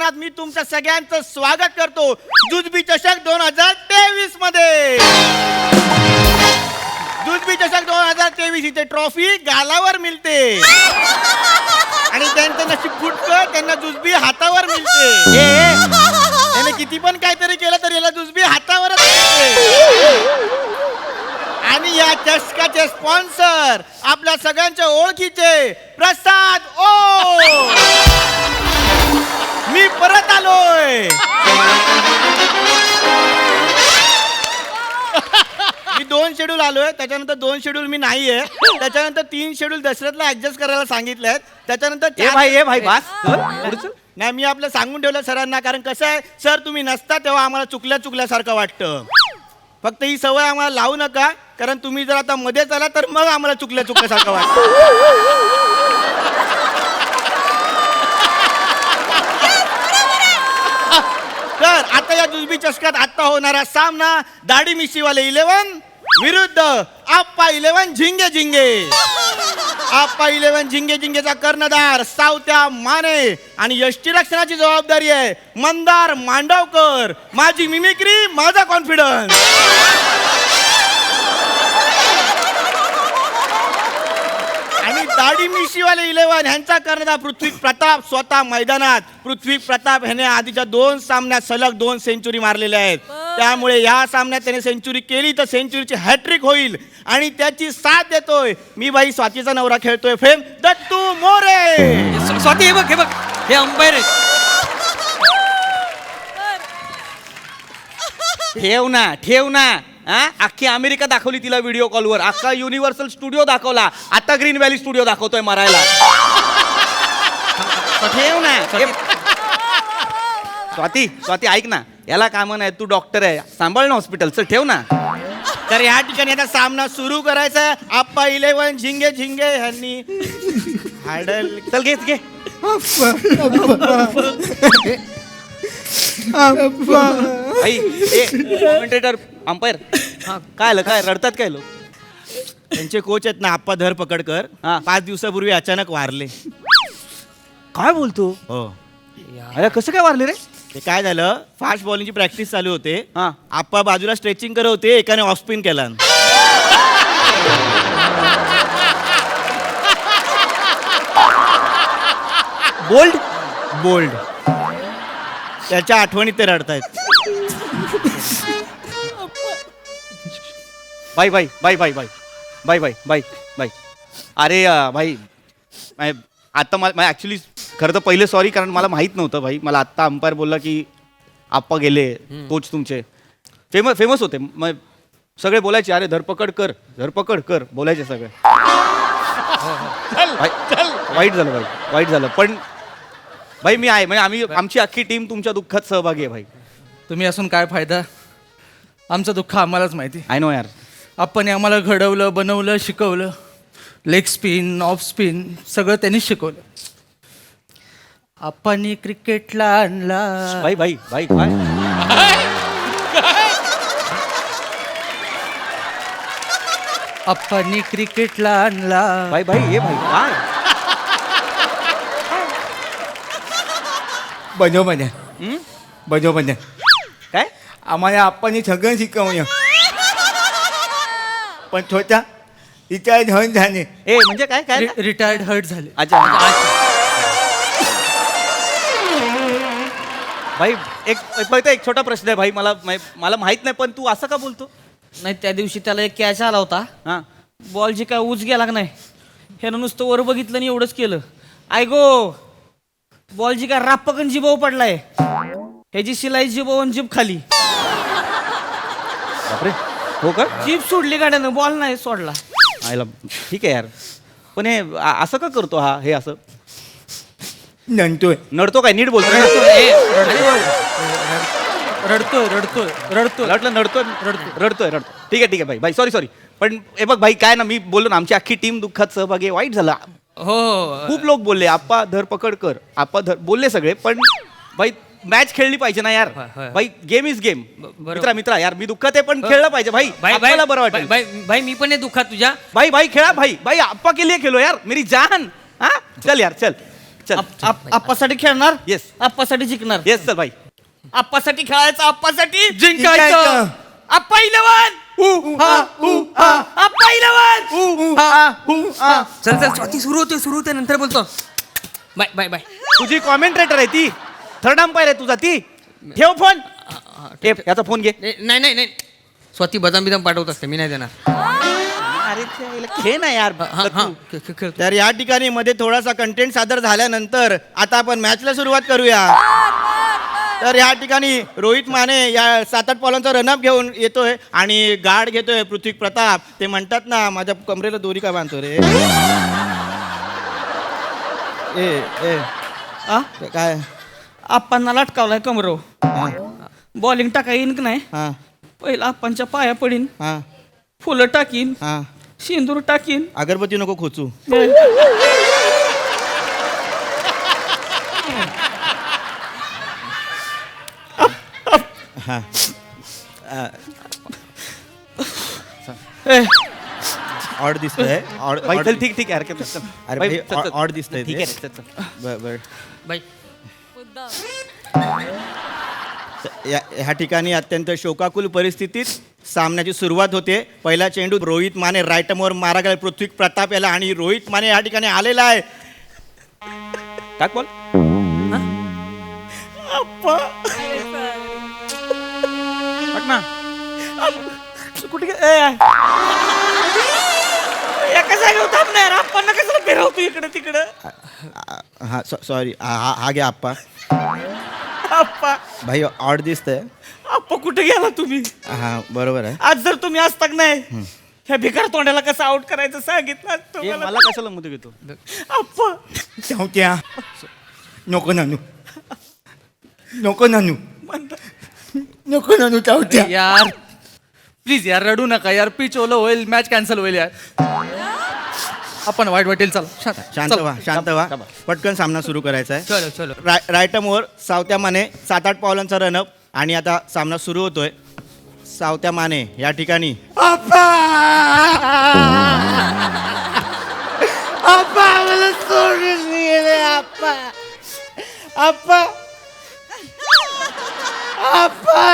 सामन्यात मी तुमच्या सगळ्यांचं स्वागत करतो जुजबी चषक 2023 मध्ये. जुजबी चषक 2023 इथे ट्रॉफी गालावर मिळते आणि त्यांचं नशीब फुटतं, त्यांना जुजबी हातावर मिळते. त्याने किती पण काहीतरी केलं तर याला जुजबी हातावरच मिळते. आणि या चषकाचे स्पॉन्सर आपल्या सगळ्यांच्या ओळखीचे प्रसाद ओ. मी परत आलोय. मी 2 शेड्यूल आलोय, त्याच्यानंतर 2 शेड्यूल मी नाहीये, त्याच्यानंतर 3 शेड्यूल दशरथला ऍडजस्ट करायला सांगितलंय, त्याच्यानंतर भाई बस नाही मी आपलं सांगून ठेवलं सरांना, कारण कसं आहे सर तुम्ही नसता तेव्हा आम्हाला चुकल्यासारखं वाटतं. फक्त ही सवय आम्हाला लावू नका, कारण तुम्ही जर आता मध्येच आला तर मग आम्हाला चुकल्यासारखं वाटतं. तर आता या जुजबी चषकात आता होणारा सामना दाढी मिशीवाले 11 विरुद्ध आप्पा 11 झिंगे झिंगे. आप्पा 11 झिंगे झिंगेचा कर्णधार सावत्या माने आणि यष्टीरक्षणाची जबाबदारी आहे मंदार मांडवकर. माझी मिमिक्री माझा कॉन्फिडन्स. आणि दाढी मिशीवाले 11 ह्यांचा कर्णधार पृथ्वी प्रताप स्वतः मैदानात. पृथ्वी प्रताप ह्याने आधीच्या 2 सामन्यात सलग 2 सेंचुरी मारलेल्या आहेत, त्यामुळे या सामन्यात त्याने सेंचुरी केली तर सेंचुरीची हॅट्रिक होईल आणि त्याची साथ देतोय मी बाई स्वातीचा नवरा खेळतोय फेम दत्तू मोरे. स्वाती हे बघ हे अंपायर आहे. ठेव ना हा. अख्खी अमेरिका दाखवली तिला व्हिडिओ कॉलवर, अख्खा युनिव्हर्सल स्टुडिओ दाखवला, आता ग्रीन व्हॅली स्टुडिओ दाखवतोय मरायला. ठेव ना स्वाती ऐक ना, याला काम नाही, तू डॉक्टर आहे, सांभाळ ना हॉस्पिटल. चल ठेव ना. तर या ठिकाणी आता सामना सुरू करायचा आहे. आप्पा 11 झिंगे झिंगे ह्यांनी हॅडल. चल घे कॉमेंटेटर अंपायर काय रडतात काय लोक? त्यांचे कोच आहेत ना आप्पा धरपकडकर, 5 दिवसापूर्वी अचानक वारले. काय बोलतो? हो. अरे कसं काय वारले रे? ते काय झालं, फास्ट बॉलिंगची प्रॅक्टिस चालू होते. हा. आप्पा बाजूला स्ट्रेचिंग करत होते, एकाने ऑफ स्पिन केला. बोल्ड त्याच्या आठवणीत ते रडतायत. बाई अरे भाई आता मला ॲक्च्युली खरं तर पहिले सॉरी, कारण मला माहीत नव्हतं भाई. मला आत्ता अंपायर बोलला की आप्पा गेले, कोच तुमचे फेमस होते. मग सगळे बोलायचे अरे धरपकड कर बोलायचे सगळे. वाईट झालं पण भाई मी आहे, म्हणजे आमची अख्खी टीम तुमच्या दुःखात सहभागी आहे भाई. तुम्ही असून काय फायदा, आमचं दुःख आम्हालाच माहिती. आय नो यार. आपण आम्हाला घडवलं, बनवलं, शिकवलं. लेग स्पिन, ऑफ स्पिन सगळं त्यांनीच शिकवलं. आपण क्रिकेटला आणला. भाई काय आपण क्रिकेटला आणला. भाई ये भाई काय बजो काय आम्हाला आपण सगळं शिकवलं, पण छोटा रिटायर्ड होऊन झाले. ए म्हणजे काय रिटायर्ड हर्ट झाले. अच्छा भाई एक छोटा प्रश्न आहे भाई. मला माहित नाही, पण तू असं का बोलतो? नाही, त्या दिवशी त्याला एक कॅच आला होता, हा. बॉल जी काय उच गेला नाही, ह्यानं नुसतं वर बघितलं आणि एवढंच केलं. गो बॉल जी काय राप्पकन जिभाव पडलाय, ह्याची शिलाई जिभावून जीभ खाली. बापरे, हो का? जीभ सोडली गाड्यानं, बॉल नाही सोडला. आयला ठीक आहे यार, पण हे असं का करतो हा? हे असं नडतो काय? नीट बोलतो. रडतोय. ठीक आहे भाई सॉरी. पण हे बघ भाई, काय ना, मी बोललो ना, आमची अख्खी टीम दुःखात सहभागी आहे. वाईट झाला. हो खूप लोक बोलले आप्पा धरपकड कर, बोलले सगळे, पण भाई मॅच खेळली पाहिजे ना यार. भाई गेम इज गेम. मित्रा यार, मी दुःखात आहे पण खेळलं पाहिजे भाई. आपल्याला बरं वाटेल. भाई मी पण आहे दुःखात तुझ्या. भाई खेळा भाई. आप्पा के लिए खेलो यार, मेरी जान. हा चल यार चल. चल आप्पासाठी खेळणार Yes. आप्पासाठी जिंकणार येस चल भाई आप्पासाठी खेळायचं आप्पासाठी जिंकायचं. आप्पा इलेवन आप्पा इलेवन चल चल स्वाती सुरू होते नंतर बोलतो बाय बाय बाय तुझी कॉमेंट्रेटर आहे ती थर्ड अंपायर आहे तुझा ती ठेव फोन याचा फोन घे नाही नाही नाही स्वाती बदाम बिदाम पाठवत असते मी नाही देणार अरे खेळ ना यार हा हा खेळ तर या ठिकाणी मध्ये थोडासा कंटेंट सादर झाल्यानंतर आता आपण मॅचला सुरुवात करूया. तर या ठिकाणी रोहित माने या 7-8 बॉलांचा रनअप घेऊन येतोय आणि गार्ड घेतोय पृथ्वी प्रताप. ते म्हणतात ना माझ्या कमरेला दोरी का बांधतो रे ए ए आ? ते काय आप्पांना लटकावलाय कमरो बॉलिंग टाका येईन की नाही हा पहिला आप्पांच्या पाया पडीन हा फुलं टाकीन हा शेंदूर टाकीन अगरबत्ती नको खोचू. हा ए, ऑड दिसतंय ऑड भाई चल ठीक ठीक आहे हरकत नाही, चल. अरे भाई, भाई, चल, चल. ऑड दिसतंय ठीक ते. आहे चल, चल. बर बर बाय ह्या ठिकाणी अत्यंत शोकाकुल परिस्थितीत सामन्याची सुरुवात होते. पहिला चेंडू रोहित माने राईटमवर मारा गेला पृथ्वी प्रताप याला आणि रोहित माने या ठिकाणी आलेला आहे. टाक बॉल ना कुठे गे- ए, एका जागेवर थांबणार आप्पांना कशाला फिरवतो इकडे तिकडे हा सॉरी हा घ्या आप्पा. आप्पा भाई ऑड दिसतंय. आप्पा कुठे गेला तुम्ही हा बरोबर आहे. आज जर तुम्ही असता की नाही ह्या भिकार तोंडाला कसं आउट करायचं सांगितलं असतं ए, मला. मला कशाला मध्ये घेतो आप्पा चावत्या नको नानू नको नानू नको नानू चावत्या यार प्लीज यार रडू नका यार पिच ओलं होईल मॅच कॅन्सल होईल यार आपण वाईट वाटेल चला शांत व्हा शांत व्हा पटकन सामना सुरू करायचा आहे. चलो चलो राईटमवर सावत्या माने 7-8 पावलांचा रनअप आणि आता सामना सुरू होतोय. सावत्या माने या ठिकाणी आप्पा मला सोडून गेले आप्पा आप्पा आप्पा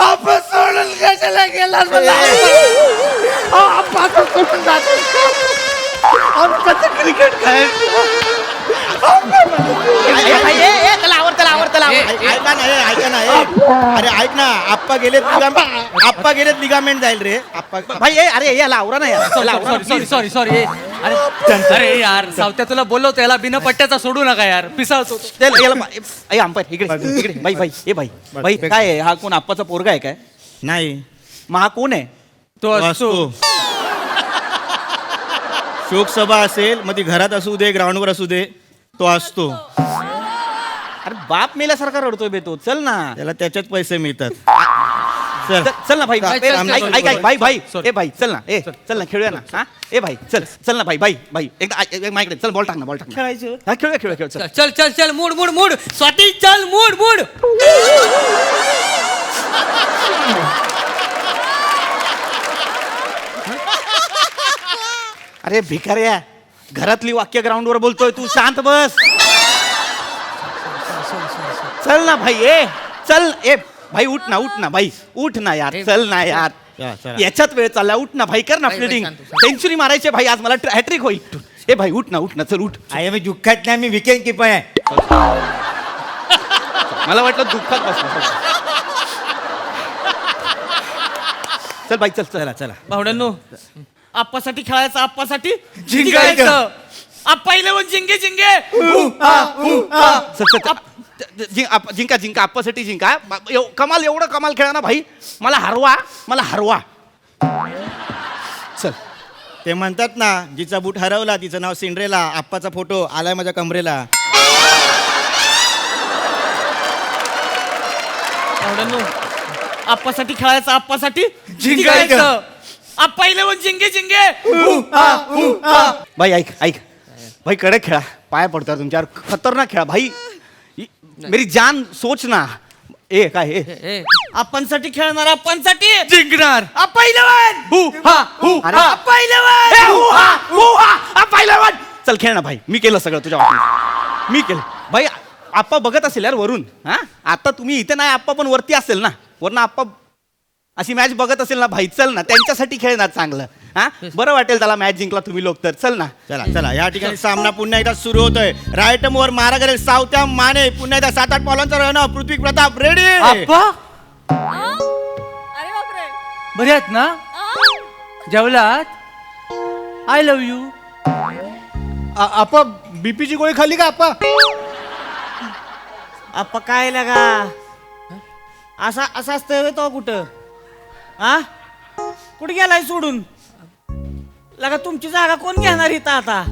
आप्पा सोडून कशाला गेला मला आप्पा सोडून आमचं क्रिकेट ऐका ना अरे ऐक ना आप्पा गेलेत लिगामेंट जाईल रे आप्पा. भाई ए, अरे याला आवरा ना यार याला आवरा ना, सॉरी please. सॉरी सॉरी अरे यार सावत्या तुला बोलवतो याला बिना पट्ट्याचा सोडू नका यार पिसाळतो चल याला ए अंपायर इकडे इकडे भाई भाई ए भाई भाई काय आहे हा कोण आप्पाचा पोरगा आहे काय नाही मग हा कोण आहे तो असतो शोकसभा असेल मग ती घरात असू दे ग्राउंडवर असू दे तो असतो. अरे बाप मेल्यासारखा रडतोय बे तो चल ना त्याला त्याच्यात पैसे मिळतात. चल चल ना भाई भाई, ए, चल, ऐक चल, ऐक ऐक भाई भाई Sorry. ए भाई चल ना ए चल ना खेळूया ना हा ए भाई चल चल ना भाई भाई भाई एकदा माझ्याकडे चल बॉल टाक ना खेळायचं हा खेळूया खेळूया खेळ चल चल चल चल मूड मूड मूड स्वाती चल मूड मूड अरे भिकाऱ्या घरातली वाक्य ग्राउंडवर बोलतोय तू शांत बस चल ना भाई ए चल ए भाई उठ ना भाई उठ ना यार चल ना यार चला, चला. याच्यात वेळ चालला उठ ना भाई कर ना भाई, भाई, फिल्डिंग शांत, शांत. सेंचुरी मारायचे भाई आज मला हॅट्रिक होईल ए भाई उठ ना चल उठ आहे मी दुःखात नाही मी विकेट कीपर आहे मला वाटलं दुःखात बसला चल भाई चल चला चला भावड्यांनो आप्पासाठी खेळायचं आप्पासाठी जिंकायचं. आप्पा इलेवन जिंगे जिंगे चल चल जिंका जिंका आप्पासाठी जिंका कमाल एवढं कमाल खेळा ना भाई मला हरवा चल ते म्हणतात ना जिचा बूट हरवला तिचं नाव सिंड्रेला. आप्पाचा फोटो आलाय माझ्या कमरेला. भावड्यांनो आप्पासाठी खेळायचं आप्पासाठी जिंकायचं. आप्पा इलेवन जिंगे जिंगे भाई ऐक भाई कडक खेळा पाया पडतात तुमच्यावर खतरनाक खेळा भाई मेरी जान सोच ना ए काय ए ए आपणसाठी खेळणार आपणसाठी जिंकणार पहिलवान हु हा हु अरे. हा पहिलवान चल खेळ ना भाई मी केलं सगळं तुझ्या वाटणीत मी केलं भाई आप्पा बघत असेल यार वरून हा आता तुम्ही इथे नाही आप्पा पण वरती असेल ना वरनं आप्पा अशी मॅच बघत असेल ना भाई चल ना त्यांच्यासाठी खेळणार चांगलं हा बरं वाटेल त्याला मॅच जिंकला तुम्ही लोक तर चल ना चला चला या ठिकाणी सामना पुन्हा एकदा सुरू होतोय राईट वर मारा करेल सावत्या माने पुन्हा एकदा 7-8 पावलांचा रन पृथ्वी प्रताप रेडी आप्पा अरे बापरे बरे आहेत ना जेवलात आय लव्ह यू आपा बीपीची गोळी खाल्ली का आपा आप्पा काय लगा असा असा असतंय तो कुठं हा कुठे गेलाय सोडून लगा तुमची जागा कोण घेणार इथं आता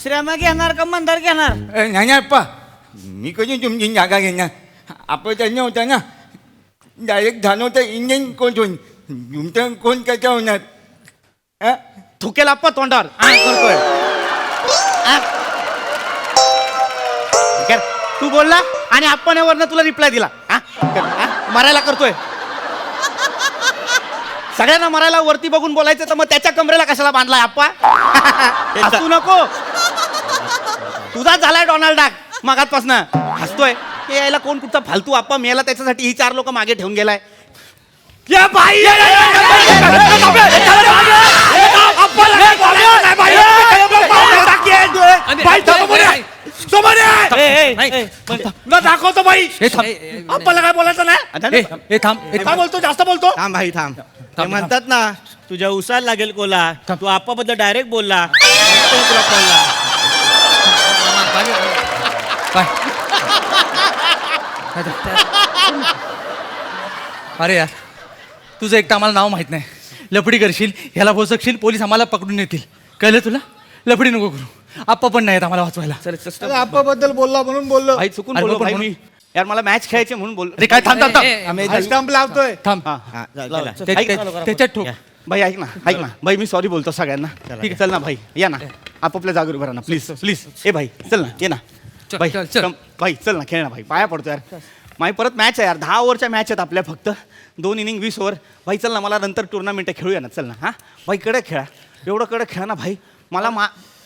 श्रेमा घेणार का मंदार घेणार नाही अप्पा मी कधी तुमची जागा घेणार आपण त्यांना होता ना डायरेक्ट झालं होतं इंजिन कोण होऊन तुमचं कोण कसं होणार हा? थुकेल आप्पा तोंडावर करतोय तू बोलला आणि आपण वरनं तुला रिप्लाय दिला हा? मरायला करतोय सगळ्यांना मरायला वरती बघून बोलायचं तर मग त्याच्या कमरेला कशाला बांधलाय आप्पा हसू नको तुझा झालाय डोनाल्ड डाक मागातपासनं हसतोय हे यायला कोण कुठचा फालतू आप्पा मेला त्याच्यासाठी ही 4 लोक मागे ठेवून गेलाय या बाई दाखवतो बाई आपल्याला काय बोलायचं नाही हे थांब काय बोलतो जास्त बोलतो थांब भाई थांब ते म्हणतात ना तुझ्या उसाला लागेल कोला तू आप्पाबद्दल डायरेक्ट बोलला तुला कळला अरे यार तुझं एक तर आम्हाला नाव माहित नाही लफडी करशील ह्याला बोसकशील पोलीस आम्हाला पकडून येतील कळलं तुला लफडी नको करू आप्पा पण नाहीत आम्हाला वाचवायला आपा बद्दल बोलला म्हणून बोललो भाई चुकून अरे बोललो पण भाई म्हणून- मी यार मला मॅच खेळायची म्हणून बोल अरे काय थांब थांब थांब स्टंप लावतोय थांब हा, चला. त्याच्यात ठोक भाई ऐक ना भाई मी सॉरी बोलतो सगळ्यांना ठीक आहे चल ना भाई या ना आपापल्या जागेवर भरा ना प्लीज प्लीज ए भाई चल ना ये ना चल, भाई चल, चल. भाई चल ना खेळ ना भाई पाया पडतो यार माही परत मॅच आहे यार 10 ओव्हरच्या मॅच आहेत आपल्या फक्त 2 इनिंग 20 ओव्हर भाई चल ना मला नंतर टुर्नामेंट खेळूया ना चल ना हा भाई कडे खेळा एवढं कडे खेळा ना भाई मला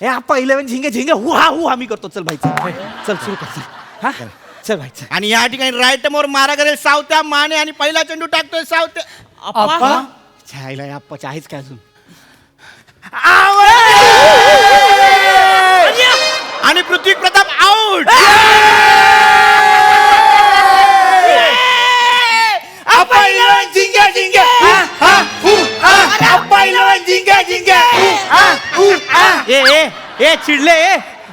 हे आप्पा 11 झिंगे झिंगे हुहा मी करतो चल भाई चल सुरू कर चल हा चल भाई चल आणि या ठिकाणी राईट वर मारा करेल सावत्या माने आणि पहिला चेंडू टाकतोय सावत्या आप्पा छायला आप्पाच्या आहेच काय अजून आणि पृथ्वी प्रताप आउट ए चिडले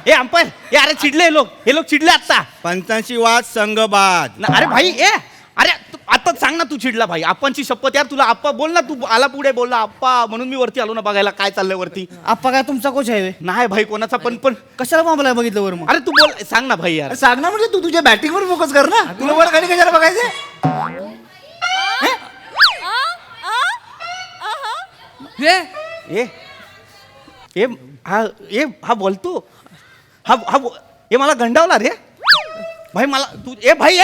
ए अंपायर ए अरे चिडले हे लोक चिडले आता पंचांशी वाद संघबाद अरे भाई अरे आता सांग ना तू चिडला भाई आपणची शपथ यार तुला आप्पा बोल ना तू आला पुढे बोलला आप्पा म्हणून मी वरती आलो ना बघायला काय चाललंय वरती आप्पा काय तुमचा कोच आहे व्हय? नाही भाई कोणाचा पण कशाला मामला बघितलं वर मग अरे तू बोल सांग ना भाई यार सांग ना म्हणजे तू तुझ्या बॅटिंगवर फोकस कर ना तुला वर खाली कशाला बघायचं हे ए हा बोलतो हे मला गंडावला रे भाई मला तू भाई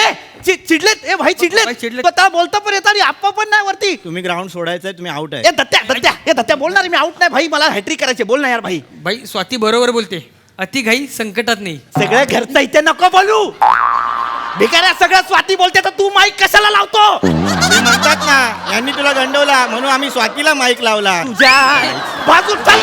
चिडलेत भाई चिडलेत स्वतः बोलता पण येतात आणि आप्पा पण नाही वरती तुम्ही ग्राउंड सोडायचंय तुम्ही आउट आहे दत्त्या बोलणार मी आउट नाही भाई मला हॅट्रिक करायचे बोल ना यार भाई बाई स्वाती बरोबर बोलते अति घाई संकटात नाही सगळ्या घरचं इथे नको बोलू भिकाऱ्या सगळं स्वाती बोलते तर तू माईक कशाला लावतो ते म्हणतात ना यांनी तुला गंडवला म्हणून आम्ही स्वातीला माईक लावला तुझ्या बाजू चल